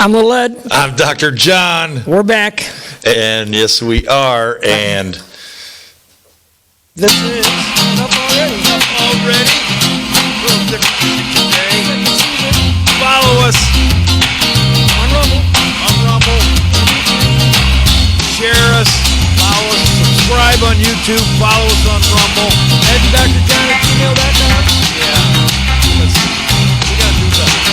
I'm Little Ed. I'm Dr. John. We're back. And yes, we are. And this is Enuff already. A little different music today. Follow us On Rumble. Share us. Follow us. Subscribe on YouTube. Follow us on Rumble. Ed and Dr. John at gmail.com. Yeah. We got to do something.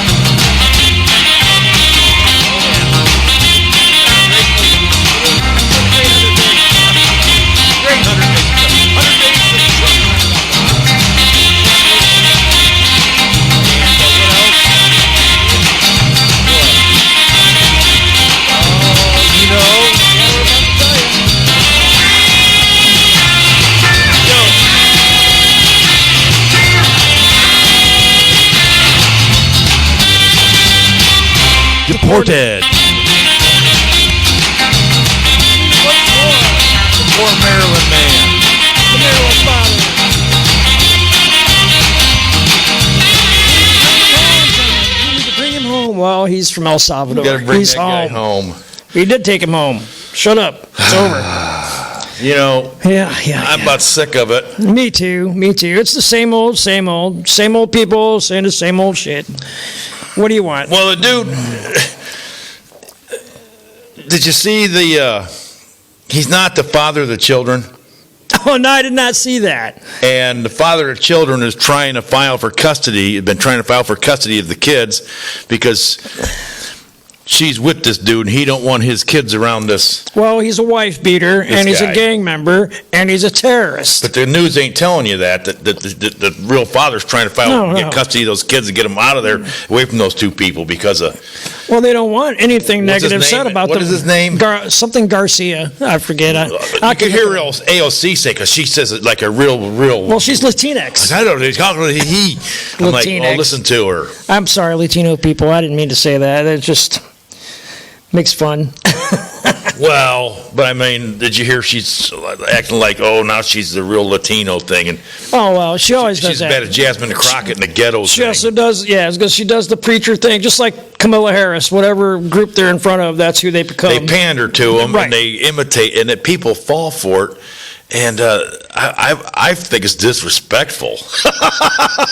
Deported. What's more? The poor Maryland man. The Maryland father. We need to bring him home. Well, he's from El Salvador. You gotta bring he's that guy home. We did take him home. Shut up. It's over. You know, I'm about sick of it. Me too. It's the same old people saying the same old shit. What do you want? Well, the dude, did you see he's not the father of the children? Oh, no, I did not see that. And the father of the children is trying to file for custody, of the kids because she's with this dude and he don't want his kids around this. Well, he's a wife beater and he's a gang member and he's a terrorist. But the news ain't telling you that the real father's trying to get custody of those kids and get them out of there, away from those two people because of. Well, they don't want anything negative said about them. What is his name? Something Garcia. I forget. I could hear AOC say because she says it like a real. Well, she's Latinx. I don't know. He. I'm like, oh, listen to her. I'm sorry, Latino people. I didn't mean to say that. It just makes fun. Well, but I mean, did you hear she's acting like, oh, now she's the real Latino thing? And oh, well, she always does that. She's bad at Jasmine Crockett in the ghettos. She also does, because she does the preacher thing, just like Kamala Harris. Whatever group they're in front of, that's who they become. They pander to them, right. And they imitate, and that people fall for it. And I think it's disrespectful.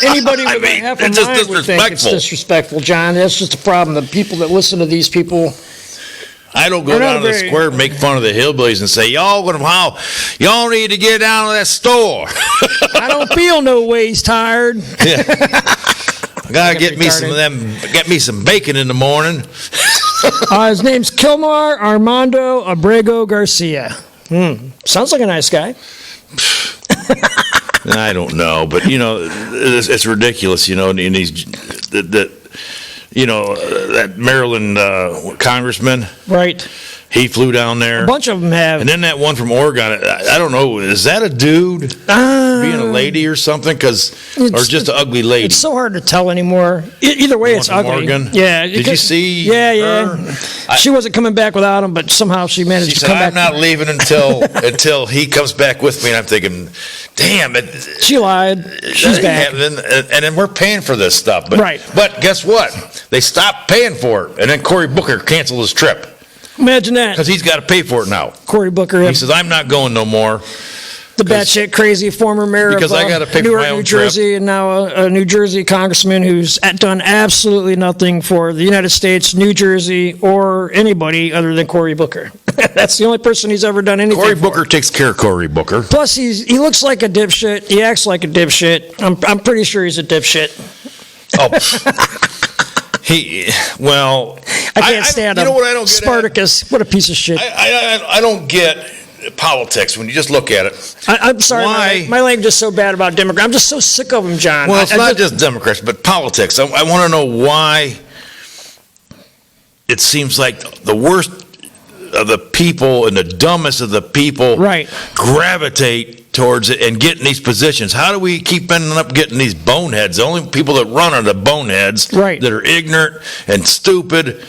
Anybody with a half a mind would think it's disrespectful, John. That's just a problem. The people that listen to these people. I don't go down to the square and make fun of the hillbillies and say, y'all need to get down to that store. I don't feel no ways tired. Yeah. I gotta get me some bacon in the morning. His name's Kilmar Armando Abrego Garcia. Sounds like a nice guy. I don't know, but it's ridiculous, and he's that Maryland congressman. Right. He flew down there. A bunch of them have. And then that one from Oregon, I don't know, is that a dude being a lady or something? Or just an ugly lady? It's so hard to tell anymore. Either way, it's ugly. Oregon? Yeah. Did you see Yeah. She wasn't coming back without him, but somehow she managed to come back. I'm not leaving until he comes back with me. And I'm thinking, damn it. She lied. She's back. And then we're paying for this stuff. Right. But guess what? They stopped paying for it. And then Cory Booker canceled his trip. Imagine that. Because he's got to pay for it now. Cory Booker. He says, I'm not going no more. The batshit crazy former mayor of I gotta pay Newark, for my own New Jersey, trip. and now a New Jersey congressman who's done absolutely nothing for the United States, New Jersey, or anybody other than Cory Booker. That's the only person he's ever done anything Cory for. Booker takes care of Cory Booker. Plus, he looks like a dipshit. He acts like a dipshit. I'm pretty sure he's a dipshit. Oh. I can't stand him. You know what I don't get? Spartacus, what a piece of shit. I don't get politics when you just look at it. I'm sorry, my language is so bad about Democrats. I'm just so sick of them, John. Well, it's not just Democrats, but politics. I want to know why it seems like the worst of the people and the dumbest of the people gravitate towards it and get in these positions. How do we keep ending up getting these boneheads? The only people that run are the boneheads that are ignorant and stupid,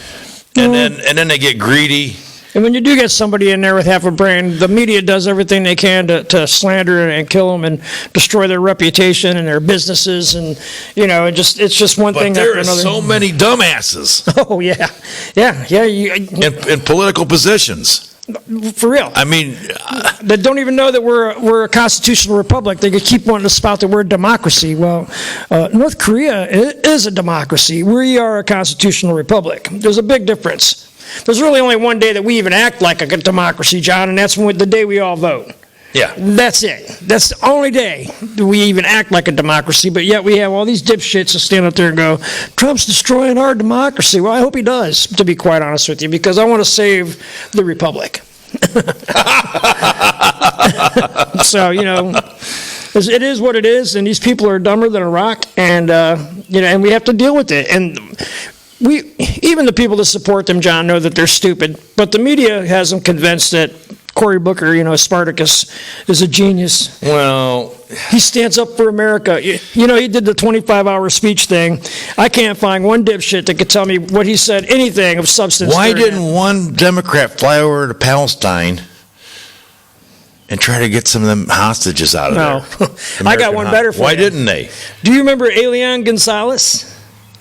and then they get greedy. And when you do get somebody in there with half a brain, the media does everything they can to slander and kill them and destroy their reputation and their businesses, and it's just one thing after another. But there are so many dumbasses. Oh yeah. In political positions. For real. I mean, that don't even know that we're a constitutional republic. They could keep wanting to spout the word democracy. Well, North Korea is a democracy. We are a constitutional republic. There's a big difference. There's really only one day that we even act like a democracy, John, and that's the day we all vote. Yeah. That's it. That's the only day that we even act like a democracy, but yet we have all these dipshits that stand up there and go, Trump's destroying our democracy. Well, I hope he does, to be quite honest with you, because I want to save the republic. So, it is what it is, and these people are dumber than a rock, and, and we have to deal with it. And even the people that support them, John, know that they're stupid, but the media has them convinced that Cory Booker, Spartacus, is a genius. Well, he stands up for America. He did the 25-hour speech thing. I can't find one dipshit that could tell me what he said, anything of substance. Why didn't one Democrat fly over to Palestine and try to get some of them hostages out of there? I got one better for you. Why didn't they? Do you remember Elian Gonzalez?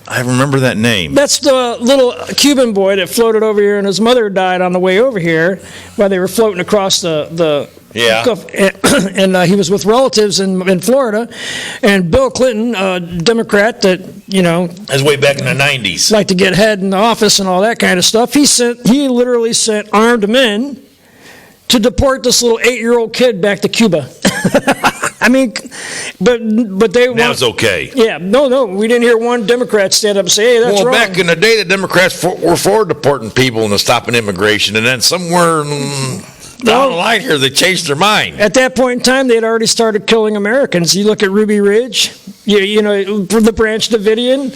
I remember that name. That's the little Cuban boy that floated over here, and his mother died on the way over here while they were floating across the Gulf. And he was with relatives in Florida. And Bill Clinton, a Democrat that, That's way back in the 90s. Like to get ahead in the office and all that kind of stuff. He literally sent armed men to deport this little 8-year-old kid back to Cuba. I mean, but they... Now it's okay. Yeah, no, we didn't hear one Democrat stand up and say, hey, that's wrong. Well, back in the day, the Democrats were for deporting people and stopping immigration, and then somewhere down the line here, they changed their mind. At that point in time, they had already started killing Americans. You look at Ruby Ridge, the Branch Davidian,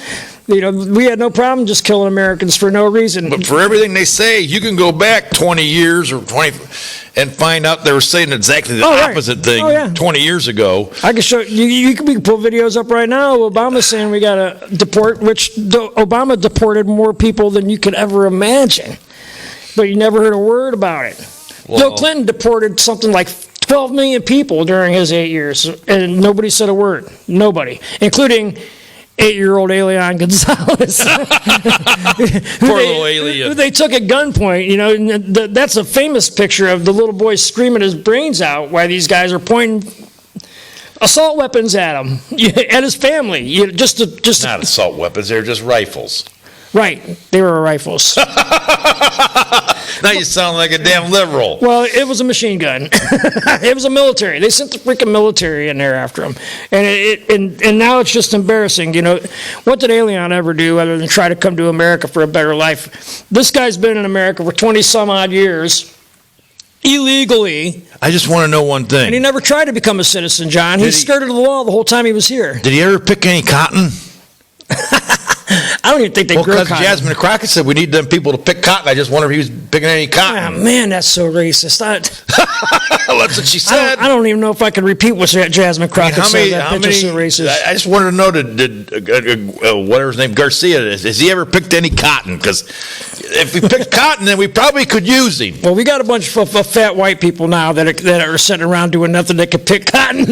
we had no problem just killing Americans for no reason. But for everything they say, you can go back 20 years or 20 and find out they were saying exactly the opposite thing 20 years ago. I can show you. We can pull videos up right now. Obama's saying we got to deport, which Obama deported more people than you could ever imagine. But you never heard a word about it. Well, Bill Clinton deported something like 12 million people during his 8 years, and nobody said a word. Nobody, including 8-year-old Elian Gonzalez. Poor little alien. Who they took at gunpoint, and that's a famous picture of the little boy screaming his brains out while these guys are pointing assault weapons at him, at his family. Just not assault weapons, they're just rifles. Right, they were rifles. Now you sound like a damn liberal. Well, it was a machine gun. It was a military. They sent the freaking military in there after him, and now it's just embarrassing. What did Elian ever do other than try to come to America for a better life? This guy's been in America for 20 some odd years, illegally. I just want to know one thing. And he never tried to become a citizen, John. He skirted the law the whole time he was here. Did he ever pick any cotton? I don't even think they grow cotton. Because Jasmine Crockett said we need them people to pick cotton. I just wonder if he was picking any cotton. Oh, man, that's so racist. That's what she said. I don't even know if I can repeat what Jasmine Crockett said. That bitch is so racist. I just wanted to know, did whatever his name, Garcia, has he ever picked any cotton? Because if we picked cotton, then we probably could use him. Well, we got a bunch of fat white people now that are sitting around doing nothing that can pick cotton.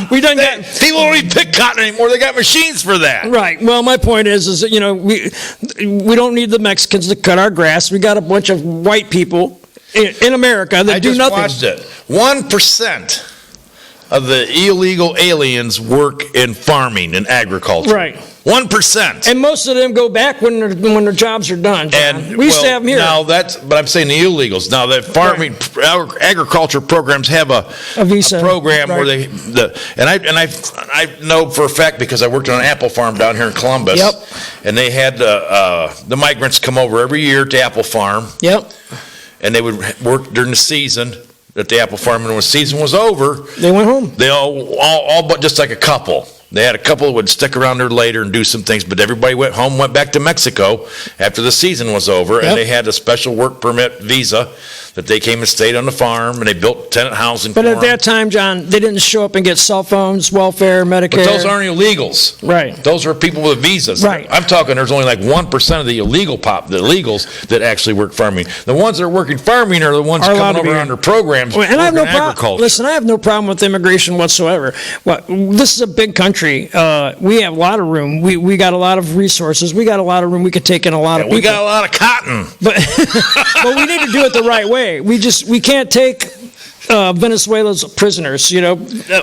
People don't even pick cotton anymore. They got machines for that. Right. Well, my point is that, we don't need the Mexicans to cut our grass. We got a bunch of white people in America that do nothing. I just watched it. 1% of the illegal aliens work in farming and agriculture. Right. 1%. And most of them go back when their jobs are done, John. And we used to have them here. Now but I'm saying the illegals. Now the farming agriculture programs have a visa program where they and I know for a fact because I worked on an apple farm down here in Columbus. Yep. And they had the migrants come over every year to Apple Farm. Yep. And they would work during the season at the apple farm, and when the season was over, they went home. They all but just like a couple. They had a couple that would stick around there later and do some things, but everybody went home, went back to Mexico after the season was over, and they had a special work permit visa that they came and stayed on the farm and they built tenant housing. But at that time, John, they didn't show up and get cell phones, welfare, Medicare. But those aren't illegals. Right. Those are people with visas. Right. I'm talking there's only like 1% of the illegals that actually work farming. The ones that are working farming are the ones coming over under programs. Well, and I have no agriculture. Listen, I have no problem with immigration whatsoever. Well, this is a big country. We have a lot of room. We got a lot of resources. We got a lot of room. We could take in a lot of people. We got a lot of cotton. But but we need to do it the right way. We can't take Venezuela's prisoners.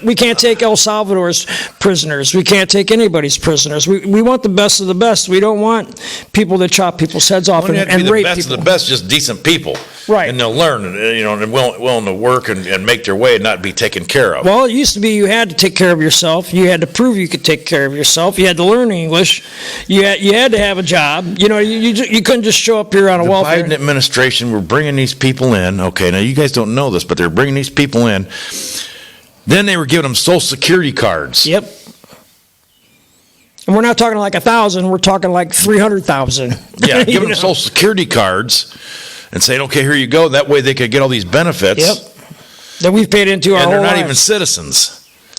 We can't take El Salvador's prisoners. We can't take anybody's prisoners. We want the best of the best. We don't want people that chop people's heads off and rape people. The best of the best, just decent people. Right. And they'll learn, and willing to work and make their way and not be taken care of. Well, it used to be you had to take care of yourself. You had to prove you could take care of yourself. You had to learn English. You had to have a job. You couldn't just show up here on a welfare. The Biden administration were bringing these people in. Okay, now you guys don't know this, but they're bringing these people in. Then they were giving them Social Security cards. Yep. And we're not talking like 1,000. We're talking like 300,000. Yeah, giving them Social Security cards and saying, okay, here you go. That way they could get all these benefits. Yep. That we've paid into our whole And they're not lives. even citizens.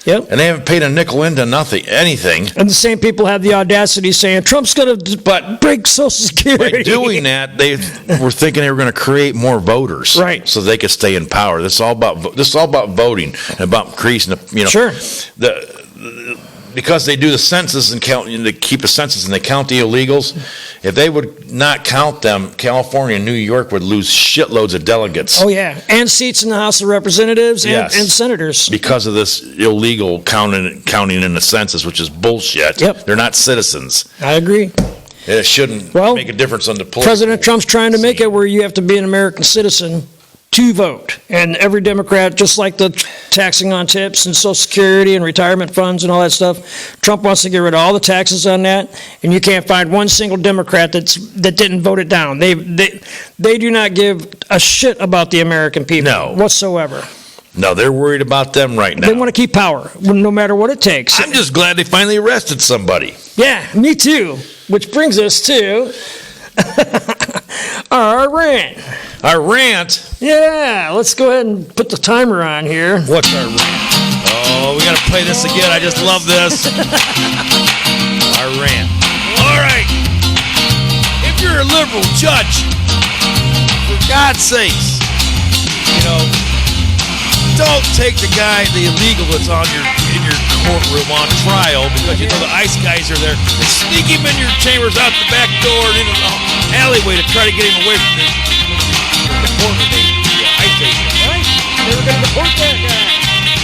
Yep. And they haven't paid a nickel into anything. And the same people have the audacity saying Trump's going to break Social Security. By doing that, they were thinking they were going to create more voters, right? So they could stay in power. This is all about voting and about increasing the Sure. Because they do the census and they keep a census and they count the illegals. If they would not count them, California and New York would lose shitloads of delegates. Oh yeah, and seats in the House of Representatives and senators because of this illegal counting in the census, which is bullshit. Yep. They're not citizens. I agree. It shouldn't make a difference on the political President Trump's trying to make it where you have to be an American citizen to vote. And every Democrat, just like the taxing on tips and Social Security and retirement funds and all that stuff, Trump wants to get rid of all the taxes on that, and you can't find one single Democrat that didn't vote it down. They do not give a shit about the American people whatsoever. No, they're worried about them right now. They want to keep power, no matter what it takes. I'm just glad they finally arrested somebody. Yeah, me too. Which brings us to our rant. Our rant? Yeah, let's go ahead and put the timer on here. What's our rant? Oh, we got to play this again. I just love this. Our rant. All right. If you're a liberal judge, for God's sakes, don't take the illegal that's in your courtroom on trial because the ICE guys are there. They sneak him in your chambers out the back door and into the alleyway to try to get him away from the court of the ICE agent. Right? They were going to deport that guy.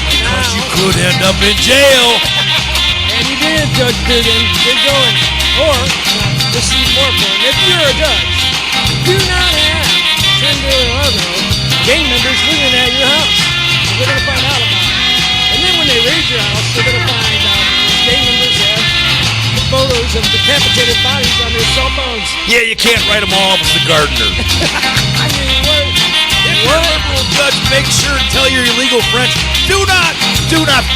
Because you could end up in jail. And you did, Judge Dugan. Good going. Or, this is more important, if you're a judge, do not have 10 daily gang members living at your house. They're going to find out about it. And then when they raid your house, they're going to find out gang members have the photos of decapitated bodies on their cell phones. Yeah, you can't write them all up as the gardener. I mean, what? If you're a liberal judge, make sure to tell your illegal friends, do not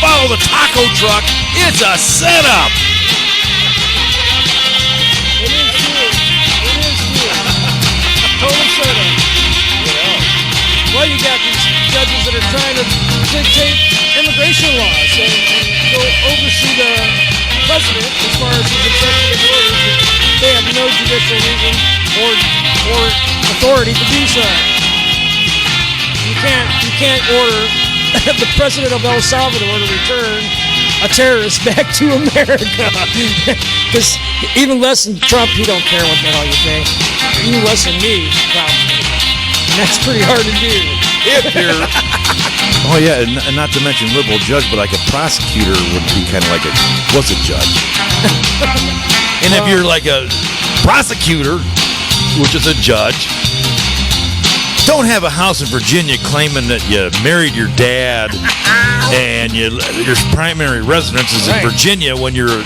follow the taco truck. It's a setup. It is true. Total setup. Well, you got these judges that are trying to dictate immigration laws and go oversee the president as far as his executive orders. They have no judicial reason or authority to do so. You can't order the president of El Salvador to return a terrorist back to America. Because even less than Trump, he don't care what the hell you think. Even less than me, probably. And that's pretty hard to do. If you're... Oh, yeah, and not to mention liberal judge, but like a prosecutor would be kind of like was a judge. And if you're like a prosecutor, which is a judge, don't have a house in Virginia claiming that you married your dad and your primary residence is in Virginia when you're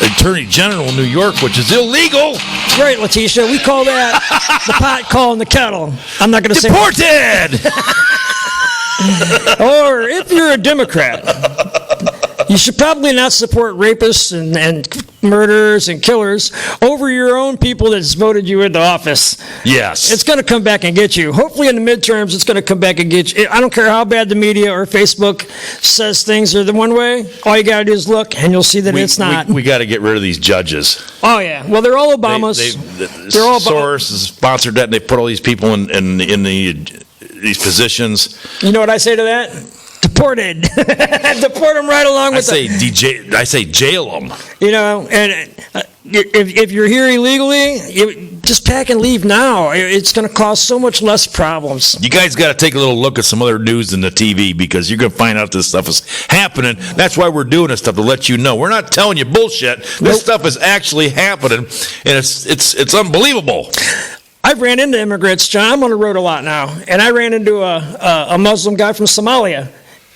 Attorney General in New York, which is illegal. Right, Letitia. We call that the pot calling the kettle. I'm not going to say deported. Or if you're a Democrat, You should probably not support rapists and murderers and killers over your own people that's voted you into office. Yes. It's going to come back and get you. Hopefully in the midterms, it's going to come back and get you. I don't care how bad the media or Facebook says things are the one way. All you got to do is look, and you'll see that it's not. We got to get rid of these judges. Oh, yeah. Well, they're all Obamas. They're all Soros has sponsored that, and they put all these people in these positions. You know what I say to that? Deported. Deport them right along with I say jail them. You know, and if you're here illegally, just pack and leave now. It's going to cause so much less problems. You guys got to take a little look at some other news than the TV, because you're going to find out this stuff is happening. That's why we're doing this stuff, to let you know. We're not telling you bullshit. This stuff is actually happening, and it's unbelievable. I've ran into immigrants, John. I'm on the road a lot now, and I ran into a Muslim guy from Somalia.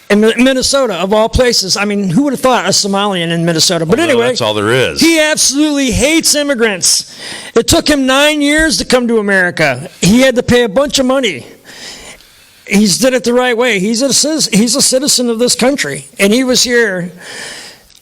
In Minnesota, of all places. I mean, who would have thought a Somalian in Minnesota? But anyway, that's all there is. He absolutely hates immigrants. It took him 9 years to come to America. He had to pay a bunch of money. He's did it the right way. He's a citizen of this country, and he was here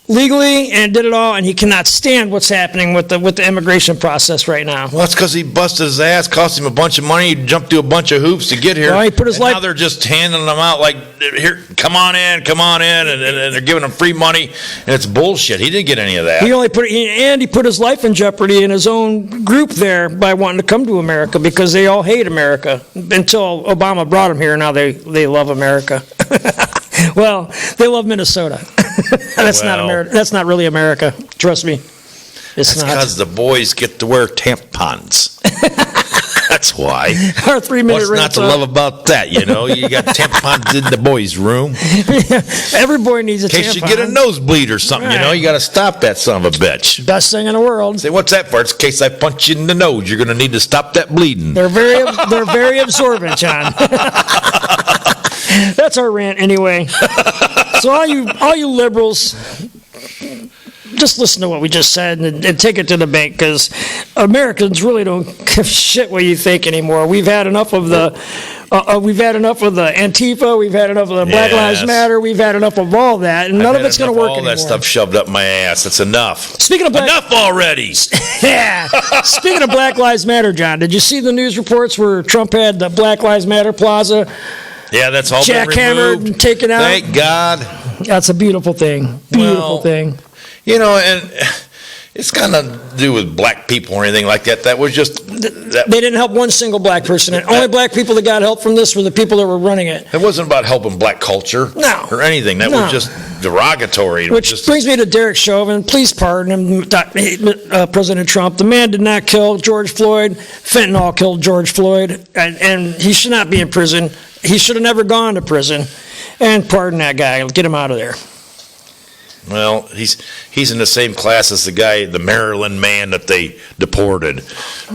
legally and did it all, and he cannot stand what's happening with the immigration process right now. Well, that's because he busted his ass, cost him a bunch of money, he jumped through a bunch of hoops to get here. Well, he put his life. Now they're just handing them out like, here, come on in, and they're giving him free money, and it's bullshit. He didn't get any of that. He put his life in jeopardy in his own group there by wanting to come to America, because they all hate America until Obama brought him here. Now they love America. Well, they love Minnesota. That's not America. That's not really America. Trust me. It's not. Because the boys get to wear tampons. That's why. Our 3-minute What's not to love about that, you know? You got tampons in the boys' room. Yeah, every boy needs a tampon. In case you get a nosebleed or something, you know, you got to stop that son of a bitch. Best thing in the world. Say, what's that for? It's in case I punch you in the nose. You're going to need to stop that bleeding. They're very absorbent, John. That's our rant anyway. So all you liberals, just listen to what we just said and take it to the bank, because Americans really don't give a shit what you think anymore. We've had enough of the Antifa. We've had enough of the Black Lives Matter. We've had enough of all that, and none of it's going to work anymore. All that stuff shoved up my ass. That's enough. Enough already. Yeah. Speaking of Black Lives Matter, John, did you see the news reports where Trump had the Black Lives Matter Plaza? Yeah, that's all been removed. Jackhammered and taken out. Thank God. That's a beautiful thing. Beautiful thing. You know, and it's got nothing to do with black people or anything like that. That was just... They didn't help one single black person. And only black people that got help from this were the people that were running it. It wasn't about helping black culture. No. Or anything. That was just derogatory. Which brings me to Derek Chauvin. Please pardon him, President Trump. The man did not kill George Floyd. Fentanyl killed George Floyd. And he should not be in prison. He should have never gone to prison. And pardon that guy. Get him out of there. Well, he's in the same class as the Maryland man that they deported,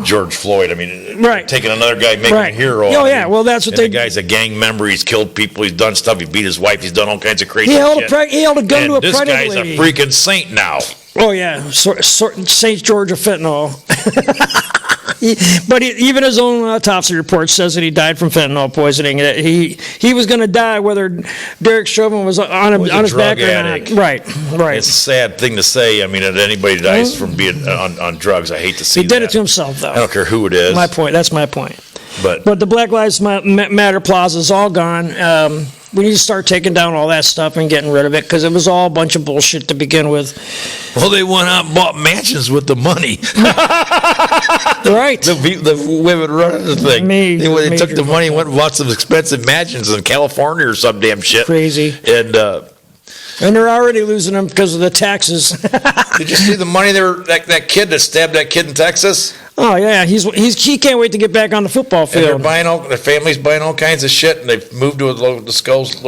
George Floyd. I mean, taking another guy, making a hero. Oh, yeah, well, that's what the guy's a gang member. He's killed people. He's done stuff. He beat his wife. He's done all kinds of crazy shit. He held a gun to a pregnant lady. This guy's a freaking saint now. Oh, yeah, St. George of fentanyl. But even his own autopsy report says that he died from fentanyl poisoning. That he was going to die whether Derek Chauvin was on his back or not. Right. It's a sad thing to say. I mean, that anybody dies from being on drugs. I hate to see that. He did it to himself, though. I don't care who it is. That's my point. But the Black Lives Matter Plaza is all gone. We need to start taking down all that stuff and getting rid of it, because it was all a bunch of bullshit to begin with. Well, they went out and bought mansions with the money. Right. The women running the thing. They took the money and went and bought some expensive mansions in California or some damn shit. Crazy. And they're already losing them because of the taxes. Did you see the money that kid that stabbed that kid in Texas? Oh yeah, he can't wait to get back on the football field. And their family's buying all kinds of shit, and they've moved to a disclosed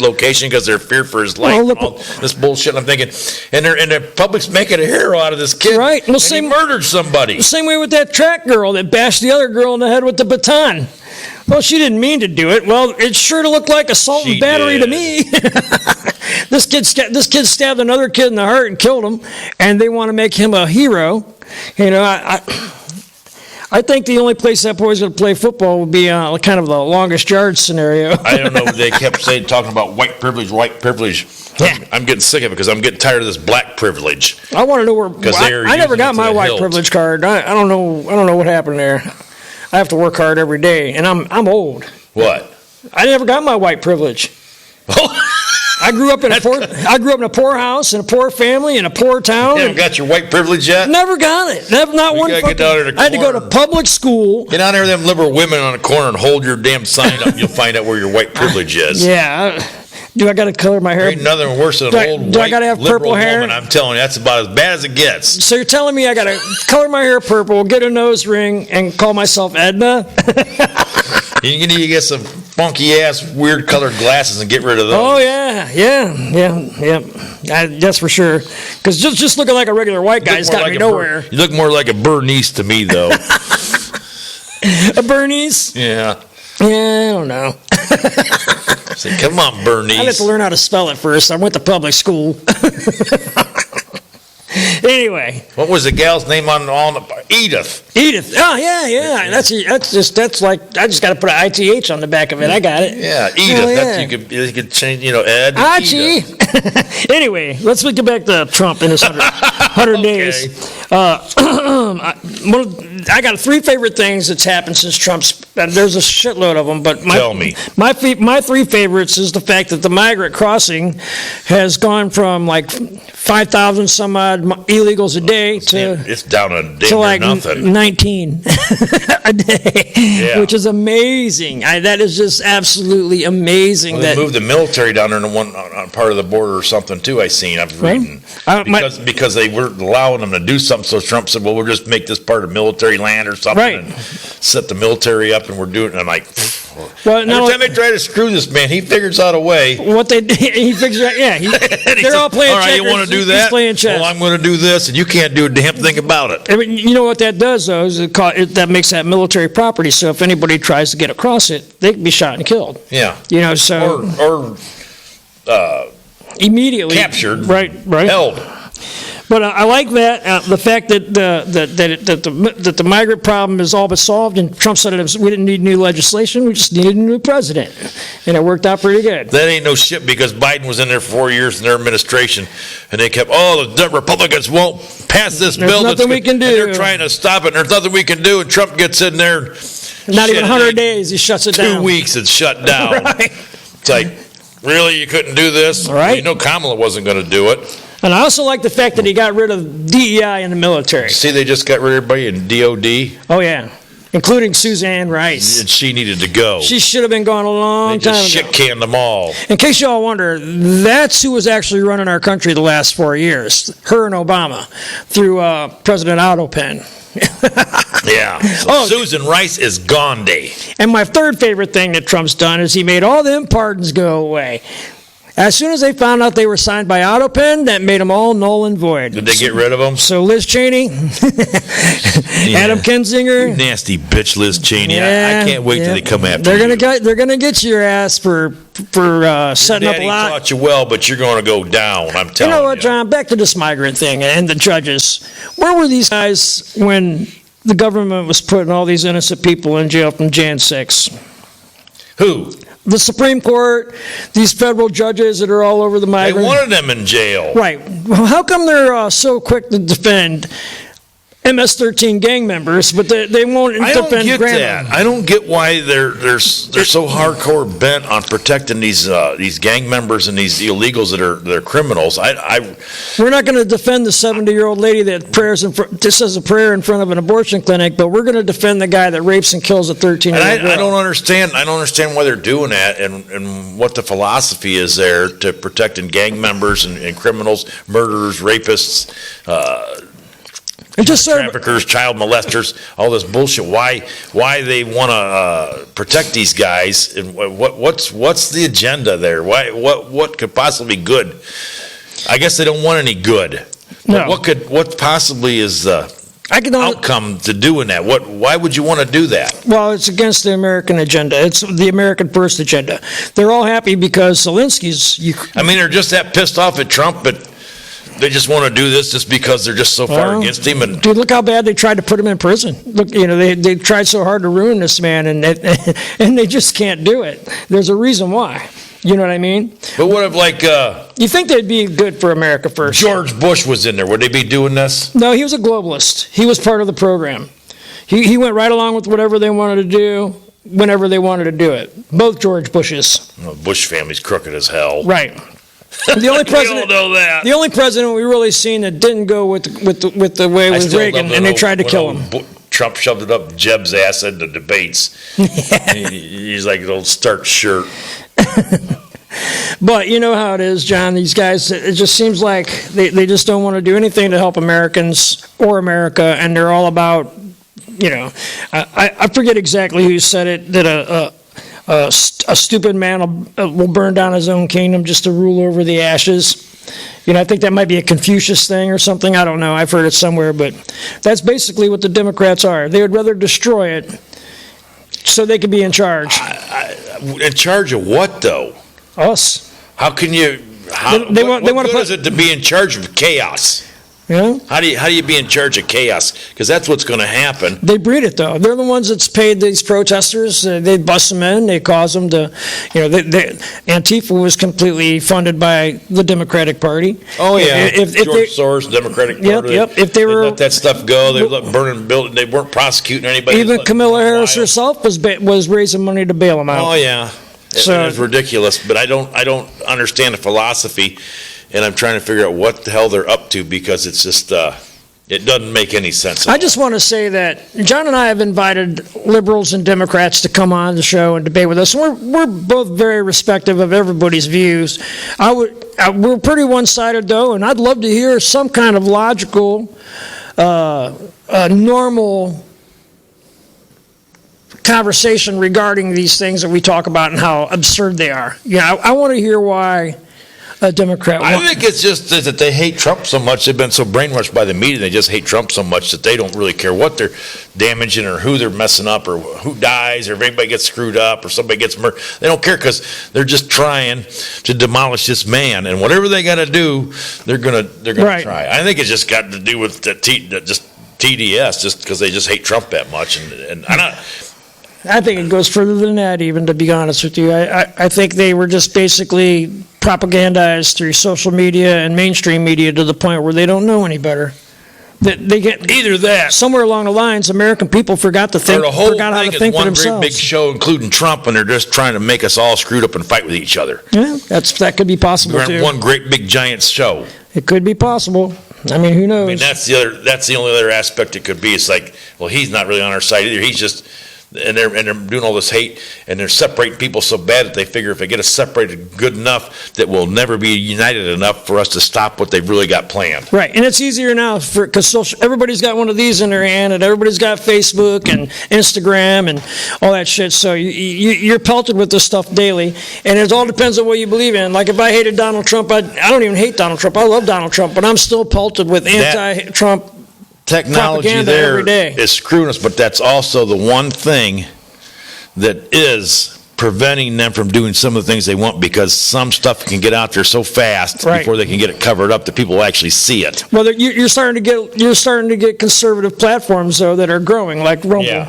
location because they're feared for his life. And all this bullshit. I'm thinking, and the public's making a hero out of this kid. Right. Well, he murdered somebody. Same way with that track girl that bashed the other girl in the head with the baton. Well, she didn't mean to do it. Well, it sure looked like assault and battery to me. This kid stabbed another kid in the heart and killed him, and they want to make him a hero. You know, I think the only place that boy's going to play football would be kind of the longest yard scenario. I don't know. They kept talking about white privilege, white privilege. Yeah. I'm getting sick of it because I'm getting tired of this black privilege. I want to know where. I never got my white privilege card. I don't know what happened there. I have to work hard every day, and I'm old. What? I never got my white privilege. I grew up in a poor house, in a poor family, in a poor town. You haven't got your white privilege yet? Never got it. Not one. Get down there to I had to go to public school. Get down there with them liberal women on the corner and hold your damn sign up. You'll find out where your white privilege is. Yeah. Do I got to color my hair? Ain't nothing worse than an old do white I gotta have liberal purple hair? woman. I'm telling you, that's about as bad as it gets. So you're telling me I got to color my hair purple, get a nose ring, and call myself Edna? You need to get some funky ass, weird colored glasses and get rid of those. Oh yeah. That's for sure. Because just looking like a regular white guy's got me nowhere. You look more like a Bernice to me, though. A Bernice? Yeah. Yeah, I don't know. Say, come on, Bernice. I had to learn how to spell it first. I went to public school. Anyway, what was the gal's name on the Edith? Edith. Oh yeah. That's like I just got to put an ITH on the back of it. I got it. Yeah, Edith. Yeah. You could change. Ed. Archie. Anyway, let's get back to Trump in his 100 Okay. days. I got 3 favorite things that's happened since Trump's. There's a shitload of them, but Tell me. My 3 favorites is the fact that the migrant crossing has gone from like 5,000 some odd illegals a day to it's down to like nothing. 19 a day, which is amazing. That is just absolutely amazing. Well, they moved the military down there in one on part of the border or something too. I seen. I've reading because they weren't allowing them to do something. So Trump said, "Well, we'll just make this part of military land or something, and set the military up, and we're doing." And I'm like, well, every time they try to screw this man, he figures out a way. What he figures out, yeah. They're all playing. All right, checkers. you want to do that? Playing chess. Well, I'm going to do this, and you can't do a damn thing about it. I mean, you know what that does, though, is that makes that military property. So if anybody tries to get across it, they can be shot and killed. Yeah. So or immediately captured, right, held. But I like that the fact that the migrant problem is all but solved, and Trump said we didn't need new legislation, we just needed a new president, and it worked out pretty good. That ain't no shit because Biden was in there for 4 years in their administration, and they kept, the Republicans won't pass this bill. There's nothing we can do. And they're trying to stop it, and there's nothing we can do, and Trump gets in there. Not even 100 days, he shuts it down. 2 weeks, it's shut down. Right. It's like, really, you couldn't do this? Right. You know Kamala wasn't going to do it. And I also like the fact that he got rid of DEI in the military. See, they just got rid of everybody in DOD. Oh, yeah. Including Suzanne Rice. And she needed to go. She should have been gone a long time ago. They just shit-canned them all. In case y'all wonder, that's who was actually running our country the last 4 years. Her and Obama, through President Autopen. Yeah. So Susan Rice is gone day. And my 3rd favorite thing that Trump's done is he made all them pardons go away. As soon as they found out they were signed by Autopen, that made them all null and void. Did they get rid of them? So Liz Cheney, Adam Kinzinger, nasty bitch Liz Cheney. Yeah, I can't wait till they come after They're gonna get your ass for setting up a lot. Daddy taught you well, but you're going to go down. I'm telling you. You know what, John? Back to this migrant thing and the judges. Where were these guys when the government was putting all these innocent people in jail from Jan 6? Who? The Supreme Court, these federal judges that are all over the migrant. They wanted them in jail. Right. Well, how come they're so quick to defend MS-13 gang members, but they won't defend I don't get grandma? that. I don't get why they're so hardcore bent on protecting these gang members and these illegals that are criminals. We're not going to defend the 70-year-old lady that says a prayer in front of an abortion clinic, but we're going to defend the guy that rapes and kills a 13-year-old girl. I don't understand. I don't understand why they're doing that and what the philosophy is there to protecting gang members and criminals, murderers, rapists. And just traffickers, child molesters, all this bullshit. Why they want to protect these guys? And what's the agenda there? What could possibly be good? I guess they don't want any good. No. What possibly is the outcome to doing that? Why would you want to do that? Well, it's against the American agenda. It's the American First agenda. They're all happy because Zelensky's. I mean, they're just that pissed off at Trump, but They just want to do this just because they're just so far against him. And dude, look how bad they tried to put him in prison. Look, they tried so hard to ruin this man, and they just can't do it. There's a reason why. You know what I mean? But what if, you think they'd be good for America first? George Bush was in there. Would they be doing this? No, he was a globalist. He was part of the program. He went right along with whatever they wanted to do, whenever they wanted to do it. Both George Bushes. Well, the Bush family's crooked as hell. Right. The only president, we all know that. The only president we really seen that didn't go with the way was Reagan, and they tried to kill him. Trump shoved it up Jeb's ass in the debates. He's like an old starch shirt. But you know how it is, John. These guys, it just seems like they just don't want to do anything to help Americans or America, and they're all about, I forget exactly who said it, that a stupid man will burn down his own kingdom just to rule over the ashes. I think that might be a Confucius thing or something. I don't know. I've heard it somewhere, but that's basically what the Democrats are. They would rather destroy it so they could be in charge. In charge of what, though? Us. How can you? What good is it to be in charge of chaos? Yeah. How do you be in charge of chaos? Because that's what's going to happen. They breed it, though. They're the ones that's paid these protesters. They bust them in. They cause them to, Antifa was completely funded by the Democratic Party. Oh yeah, George Soros, Democratic Party. Yep. If they let that stuff go, they let burning buildings. They weren't prosecuting anybody. Even Kamala Harris herself was raising money to bail them out. Oh yeah. So it's ridiculous, but I don't understand the philosophy, and I'm trying to figure out what the hell they're up to, because it's just it doesn't make any sense. I just want to say that John and I have invited liberals and Democrats to come on the show and debate with us. We're both very respectful of everybody's views. We're pretty one-sided though, and I'd love to hear some kind of logical, normal conversation regarding these things that we talk about and how absurd they are. I want to hear why a Democrat. I think it's just that they hate Trump so much. They've been so brainwashed by the media. They just hate Trump so much that they don't really care what they're damaging or who they're messing up or who dies or if anybody gets screwed up or somebody gets murdered. They don't care because they're just trying to demolish this man. And whatever they got to do, they're gonna try. I think it's just got to do with just TDS, just because they just hate Trump that much. And I think it goes further than that, even, to be honest with you. I think they were just basically propagandized through social media and mainstream media to the point where they don't know any better. They get either that. Somewhere along the lines, American people forgot how to think for themselves. One great big show, including Trump, and they're just trying to make us all screwed up and fight with each other. Yeah, that could be possible too. One great big giant show. It could be possible. I mean, who knows? That's the only other aspect it could be. It's like, well, he's not really on our side either. He's just. And they're doing all this hate, and they're separating people so bad that they figure if they get us separated good enough that we'll never be united enough for us to stop what they've really got planned. Right, and it's easier now because everybody's got one of these in their hand, and everybody's got Facebook and Instagram and all that shit. So you're pelted with this stuff daily, and it all depends on what you believe in. Like if I hated Donald Trump, I don't even hate Donald Trump. I love Donald Trump, but I'm still pelted with anti-Trump. Technology there is screwing us, but that's also the one thing that is preventing them from doing some of the things they want, because some stuff can get out there so fast before they can get it covered up that people will actually see it. Well, you're starting to get conservative platforms though that are growing, like Rumble,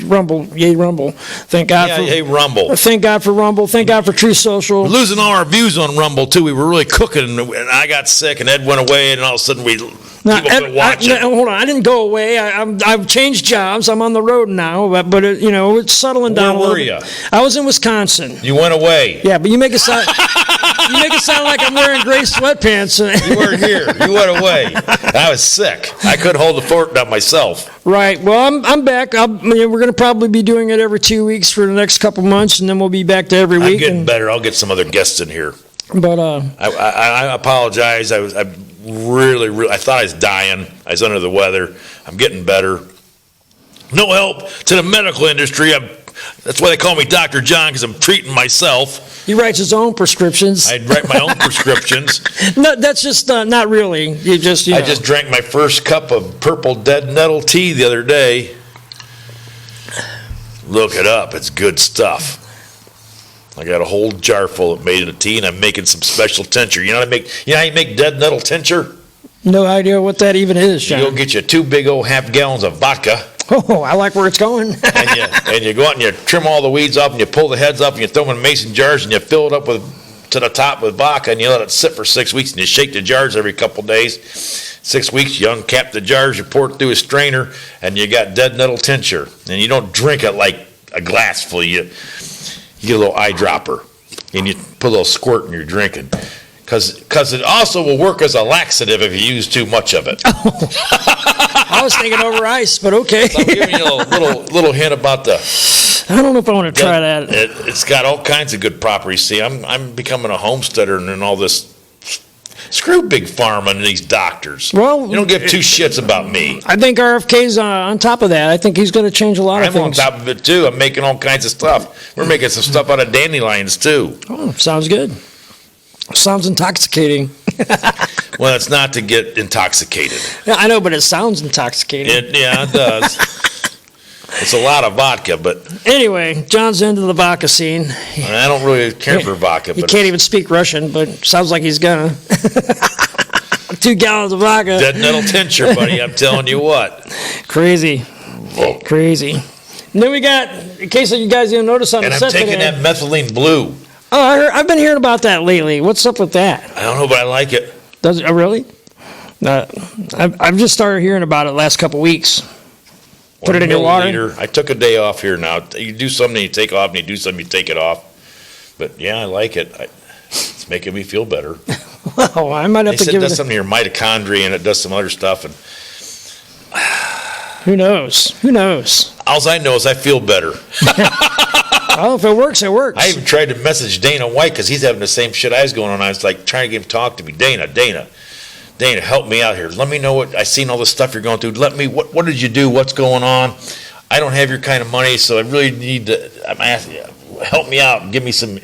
Rumble. Thank God for Rumble. Thank God for Rumble. Thank God for True Social. We're losing all our views on Rumble too. We were really cooking, and I got sick, and Ed went away, and all of a sudden hold on, I didn't go away. I've changed jobs. I'm on the road now, but it's settling down. Where were you? I was in Wisconsin. You went away. Yeah, but you make it sound like I'm wearing gray sweatpants. You weren't here. You went away. I was sick. I couldn't hold the fort down myself. Right. Well, I'm back. We're going to probably be doing it every 2 weeks for the next couple months, and then we'll be back to every week. I'm getting better. I'll get some other guests in here. But I apologize. I really, I thought I was dying. I was under the weather. I'm getting better. No help to the medical industry. That's why they call me Dr. John, because I'm treating myself. He writes his own prescriptions. I write my own prescriptions. No, that's just not really. I just drank my first cup of purple dead nettle tea the other day. Look it up. It's good stuff. I got a whole jar full of made in a tea, and I'm making some special tincture. You know how you make dead nettle tincture? No idea what that even is, John. You go get you 2 big old half gallons of vodka. Oh, I like where it's going. and you go out and you trim all the weeds off and you pull the heads up and you throw them in mason jars and you fill it up to the top with vodka and you let it sit for 6 weeks and you shake the jars every couple days. 6 weeks, you uncap the jars, you pour it through a strainer, and you got dead nettle tincture. And you don't drink it like a glass full. You get a little eyedropper and you put a little squirt in your drinking. Because it also will work as a laxative if you use too much of it. I was thinking over ice, but okay. So I'm giving you a little hint about the. I don't know if I want to try that. It's got all kinds of good properties. See, I'm becoming a homesteader and all this. Screw big pharma and these doctors. Well, you don't give 2 shits about me. I think RFK's on top of that. I think he's going to change a lot of things. I'm on top of it too. I'm making all kinds of stuff. We're making some stuff out of dandelions too. Oh, sounds good. Sounds intoxicating. Well, it's not to get intoxicated. Yeah, I know, but it sounds intoxicating. It does. It's a lot of vodka, but anyway, John's into the vodka scene. I don't really care for vodka. He can't even speak Russian, but sounds like he's gonna. 2 gallons of vodka. Dead nettle tincture, buddy. I'm telling you what. Crazy. Crazy. And then we got, in case you guys didn't notice on the set today. And I'm taking that methylene blue. Oh, I've been hearing about that lately. What's up with that? I don't know, but I like it. Does it? Oh, really? I've just started hearing about it the last couple weeks. Put it in your water. I took a day off here now. You do something, you take off, and you do something, you take it off. But yeah, I like it. It's making me feel better. Well, I might have to give it. It does something to your mitochondria, and it does some other stuff. And who knows? Who knows? All I know is I feel better. Well, if it works, it works. I even tried to message Dana White because he's having the same shit I was going on. I was like trying to get him to talk to me. Dana, help me out here. Let me know what I seen all the stuff you're going through. What did you do? What's going on? I don't have your kind of money, so I really need to. I'm asking you, help me out and give me some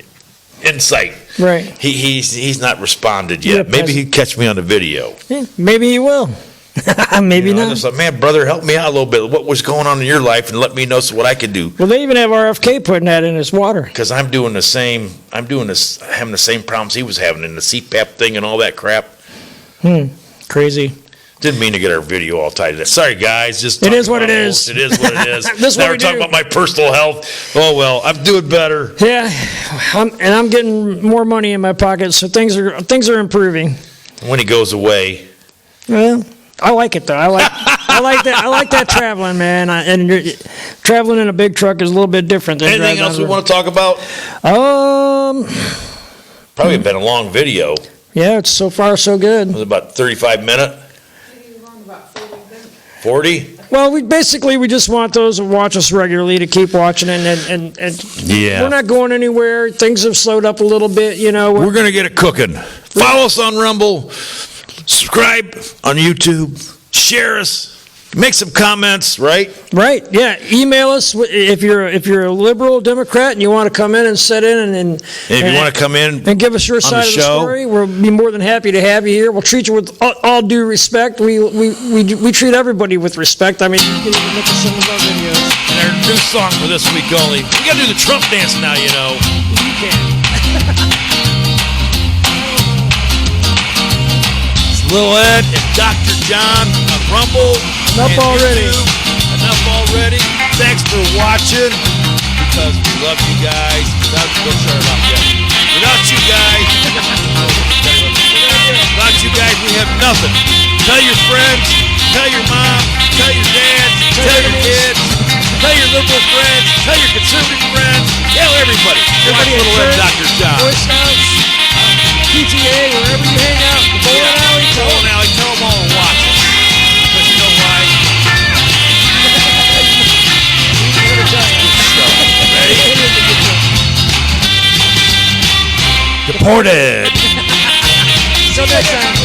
insight. Right. He's not responded yet. Maybe he'd catch me on the video. Yeah, maybe he will. Maybe not. I just thought, man, brother, help me out a little bit. What was going on in your life, and let me know what I could do. Well, they even have RFK putting that in his water. Because I'm having the same problems he was having in the CPAP thing and all that crap. Crazy. Didn't mean to get our video all tied to that. Sorry, guys. It is what it is. It is what it is. This now we're talking about my personal health. Oh, well, I'm doing better. Yeah, I'm getting more money in my pocket, so things are improving. When he goes away. Well, I like it though. I like that. I like that traveling, man. Traveling in a big truck is a little bit different than anything else we want to talk about. Probably been a long video. Yeah, it's so far so good. It was about 35 minutes. 40? Well, we just want those who watch us regularly to keep watching it, and yeah. We're not going anywhere. Things have slowed up a little bit, you know. We're going to get it cooking. Follow us on Rumble. Subscribe on YouTube. Share us. Make some comments, right? Right. Yeah. Email us if you're a liberal Democrat and you want to come in and sit in and if you want to come in and give us your side of the story, we'll be more than happy to have you here. We'll treat you with all due respect. We treat everybody with respect. I mean, you can even look at some of our videos. And our new song for this week only. We got to do the Trump dance now, you know. You can. Lil Ed and Dr. John on Rumble. Enough already. YouTube. Enough already. Thanks for watching. Because we love you guys. Without you guys, we have nothing. Tell your friends. Tell your mom. Tell your dad. Tell your kids. Tell your liberal friends. Tell your conservative friends. Tell everybody. Watch Lil Ed and Dr. John. Boy Scouts, PTA, wherever you hang out. The bowling alley. Tell them all to watch us. Because you know why? Ready? Deported. Until next time.